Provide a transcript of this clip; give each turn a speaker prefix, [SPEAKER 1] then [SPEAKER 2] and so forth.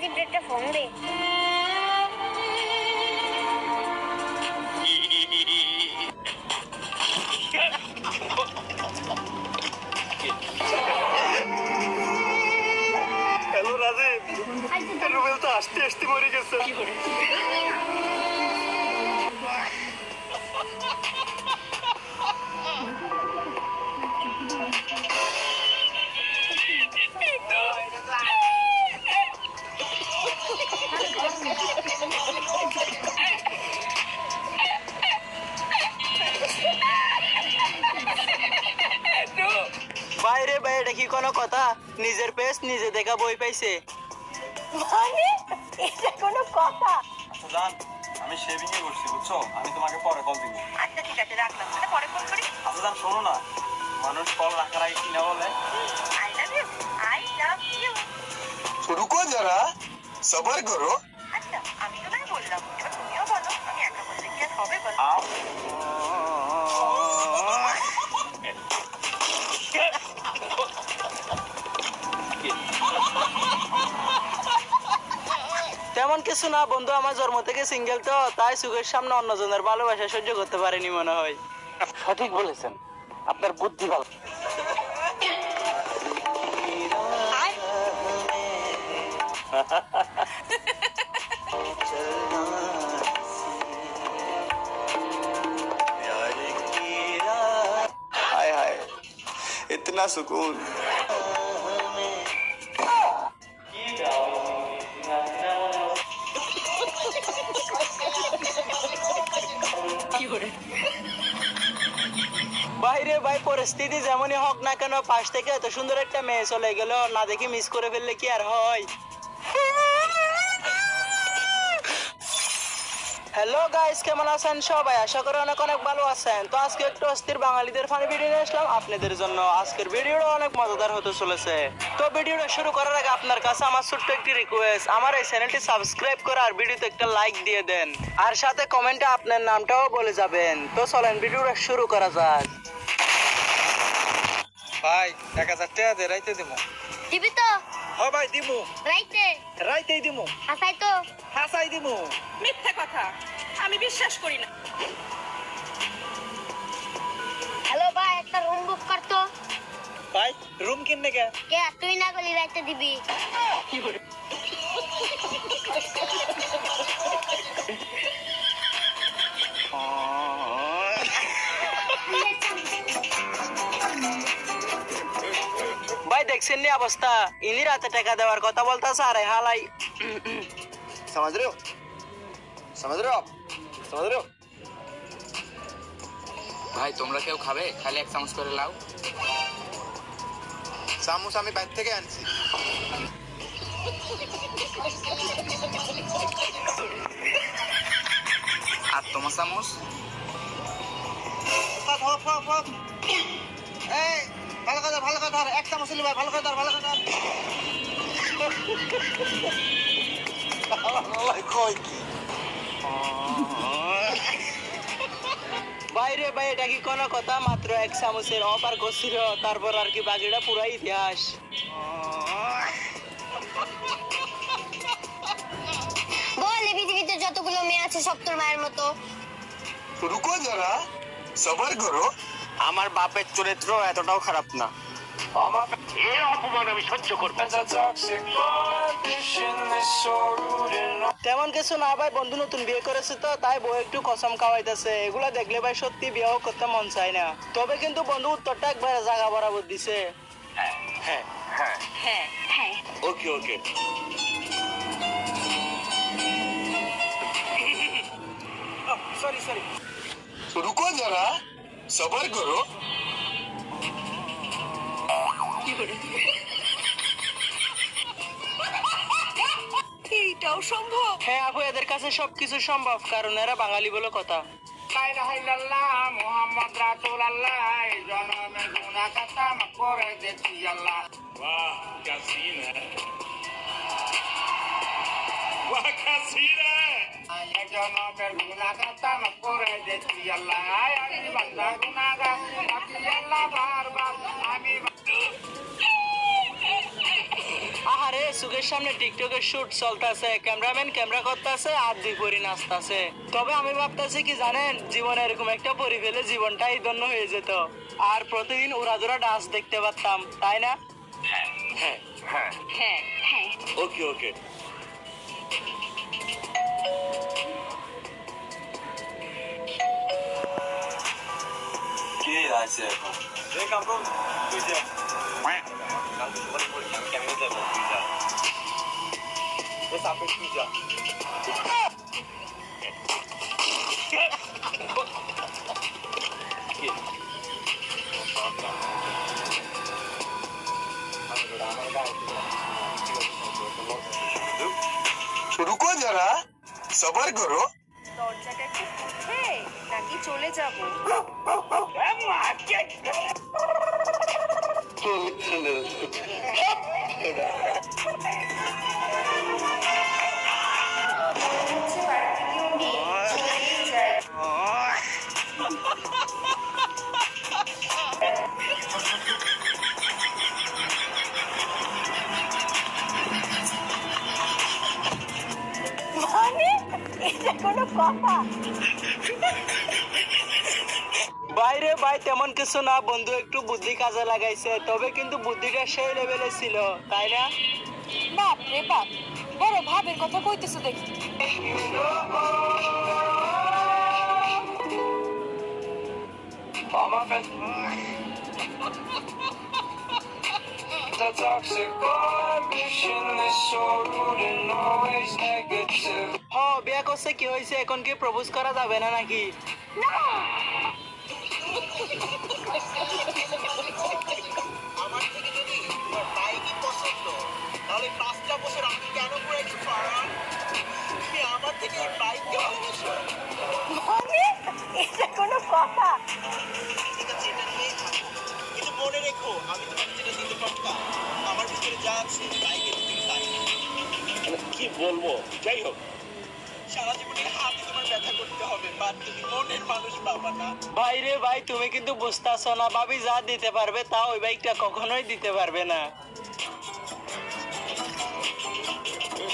[SPEAKER 1] চিমড়ে একটা ফোন দে।
[SPEAKER 2] হ্যালো রাজীব, রুবেল তো আসতে আসতে মরে গেছে।
[SPEAKER 3] বাইরে বাইরে কি কোনো কথা? নিজের পেস নিজে দেখা বই পাইছে।
[SPEAKER 1] মানে এটা কোনো কথা?
[SPEAKER 2] আচ্ছা জান, আমি শেভিং এ করছি বুঝছো, আমি তোমাকে পরে কল দিব।
[SPEAKER 1] আচ্ছা ঠিক আছে, রাখলাম, তাহলে পরে ফোন করি।
[SPEAKER 2] আচ্ছা জান শোনো না, মানুষ কল রাখার আগে কি না বলে?
[SPEAKER 1] I love you, I love you.
[SPEAKER 4] रुको जरा सबर करो।
[SPEAKER 1] আচ্ছা আমি তো নাই বললাম, এবার তুমিও বলো। আমি একা বললে কি আর হবে বলো?
[SPEAKER 3] তেমন কিছু না বন্ধু, আমার জন্ম থেকে সিঙ্গেল তো, তাই সুখের সামনে অন্যজনের ভালোবাসা সহ্য করতে পারেনি মনে হয়।
[SPEAKER 5] সঠিক বলেছেন, আপনার বুদ্ধি ভালো।
[SPEAKER 4] हाय हाय इतना सुकून।
[SPEAKER 3] বাইরে ভাই পরিস্থিতি যেমনই হোক না কেন, পাশ থেকে এত সুন্দর একটা মেয়ে চলে গেল, না দেখি মিস করে ফেললে কি আর হয়? হ্যালো গাইস, কেমন আছেন সবাই? আশা করি অনেক অনেক ভালো আছেন। তো আজকে একটু অস্থির বাঙালিদের ফানি ভিডিও নিয়ে আসলাম আপনাদের জন্য। আজকের ভিডিওটা অনেক মজাদার হতে চলেছে। তো ভিডিওটা শুরু করার আগে আপনার কাছে আমার ছোট্ট একটি রিকোয়েস্ট, আমার এই চ্যানেলটি সাবস্ক্রাইব করে আর ভিডিওতে একটা লাইক দিয়ে দেন, আর সাথে কমেন্টে আপনার নামটাও বলে যাবেন। তো চলেন ভিডিওটা শুরু করা যাক।
[SPEAKER 2] ভাই 1000 টাকা দে, রাইতে দিমু।
[SPEAKER 1] দিবি তো?
[SPEAKER 2] ও ভাই দিমু,
[SPEAKER 1] রাইতে
[SPEAKER 2] রাইতেই দিমু,
[SPEAKER 1] হাসাই তো?
[SPEAKER 2] হাসাই দিমু।
[SPEAKER 6] মিথ্যে কথা, আমি বিশ্বাস করি না।
[SPEAKER 1] হ্যালো ভাই, একটা রুম বুক করতো।
[SPEAKER 2] ভাই রুম কিননে কে?
[SPEAKER 1] কে তুই না গলি রাইতে দিবি?
[SPEAKER 3] ভাই দেখছেন নি অবস্থা, ইনি রাতে টাকা দেওয়ার কথা বলতেছে আরে হালাই।
[SPEAKER 4] समझ रहे हो समझ रहे हो आप समझ रहे हो।
[SPEAKER 5] ভাই তোমরা কেউ খাবে? খালি এক চামচ করে লাও।
[SPEAKER 4] চামচ আমি বাইরে থেকে আনছি।
[SPEAKER 5] আর তোমার চামচ?
[SPEAKER 3] এই ভালো কথা ভালো কথা, এক চামচ নিলে ভাই, ভালো কথা ভালো কথা। বাইরে ভাই এটা কি কোনো কথা? মাত্র এক চামচের অফার করছিল, তারপর আর কি বাকিটা পুরাই ইতিহাস।
[SPEAKER 1] বল, এই পৃথিবীতে যতগুলো মেয়ে আছে সব তোর মায়ের মতো।
[SPEAKER 4] रुको जरा सबर करो।
[SPEAKER 3] আমার বাপের চরিত্র এতটাও খারাপ না। তেমন কিছু না ভাই, বন্ধু নতুন বিয়ে করেছে তো, তাই বউ একটু কসম খাওয়াইতেছে। এগুলা দেখলে ভাই সত্যি বিয়েও করতে মন চায় না। তবে কিন্তু বন্ধু উত্তরটা একবার জায়গা বরাবর দিছে।
[SPEAKER 6] হ্যাঁ হ্যাঁ,
[SPEAKER 4] ओके ओके
[SPEAKER 2] সরি সরি।
[SPEAKER 4] रुको जरा सबर करो।
[SPEAKER 6] এইটাও সম্ভব?
[SPEAKER 3] হ্যাঁ আপু, এদের কাছে সবকিছু সম্ভব, কারণ এরা বাঙালি বলে কথা।
[SPEAKER 5] মোহাম্মদ রাসূলুল্লাহ জনমে গুনাহ খতম করে দিয়েছি আল্লাহ।
[SPEAKER 7] वाह क्या सीन है, वाह क्या सीन है।
[SPEAKER 5] জনমের গুনাহ খতম করে দিয়েছি আল্লাহ। আমি বান্দা গুনাহগার, আমি আল্লাহ বারবার আমি
[SPEAKER 3] আহারে চোখের সামনে টিকটকের শুট চলতেছে, ক্যামেরাম্যান ক্যামেরা করতেছে আর দুই পরি নাচতেছে। তবে আমি ভাবতেছি কি জানেন, জীবনে এরকম একটা পরি ফেলে জীবনটাই ধন্য হয়ে যেত, আর প্রতিদিন উড়াদুরা ডান্স দেখতে পারতাম, তাই না?
[SPEAKER 7] হ্যাঁ
[SPEAKER 6] হ্যাঁ হ্যাঁ
[SPEAKER 7] ওকে ওকে
[SPEAKER 4] কে আছে এখন?
[SPEAKER 2] এই কামরুল, তুই যা। কালকে সবারই পরীক্ষা, আমি কেমনে যাবো? তুই যা। এ সাপের তুই যা। কি? আমার গায়ে
[SPEAKER 4] रुको जरा सबर करो।
[SPEAKER 6] দরজাটা কি খুলবে নাকি চলে যাব? মানে এটা কোনো কথা?
[SPEAKER 3] বাইরে ভাই তেমন কিছু না, বন্ধু একটু বুদ্ধি কাজে লাগাইছে, তবে কিন্তু বুদ্ধিটা সেই লেভেলে ছিল, তাই না?
[SPEAKER 6] বাপ রে বাপ, বড় ভাবের কথা কইতেছো দেখি।
[SPEAKER 3] বিয়া করছে কি হয়েছে, এখন কি প্রপোজ করা যাবে না নাকি?
[SPEAKER 4] আমার থেকে যদি তোমার বাইকই পছন্দ, তাহলে 5টা বছর আমি কেন ঘুরাইছি ফারান? তুমি আমার থেকে এই বাইককে ভালোবাসো।
[SPEAKER 6] মানে এটা কোনো কথা?
[SPEAKER 4] ঠিক আছে, এটা নিয়েই থাকো, কিন্তু মনে রেখো আমি তোমাকে যেটা দিতে পারতাম, আমার ভিতরে যা আছে বাইকের ভিতরে তাই।
[SPEAKER 7] কি বলবো, যাই হোক
[SPEAKER 4] সারা জীবনের হাতে তোমার ব্যথা করতে হবে, বা তুমি মনের মানুষ পাবা না।
[SPEAKER 3] ভাই রে ভাই, তুমি কিন্তু বুঝতেছো না, ভাবি যা দিতে পারবে তা ওই বাইকটা কখনোই দিতে পারবে না।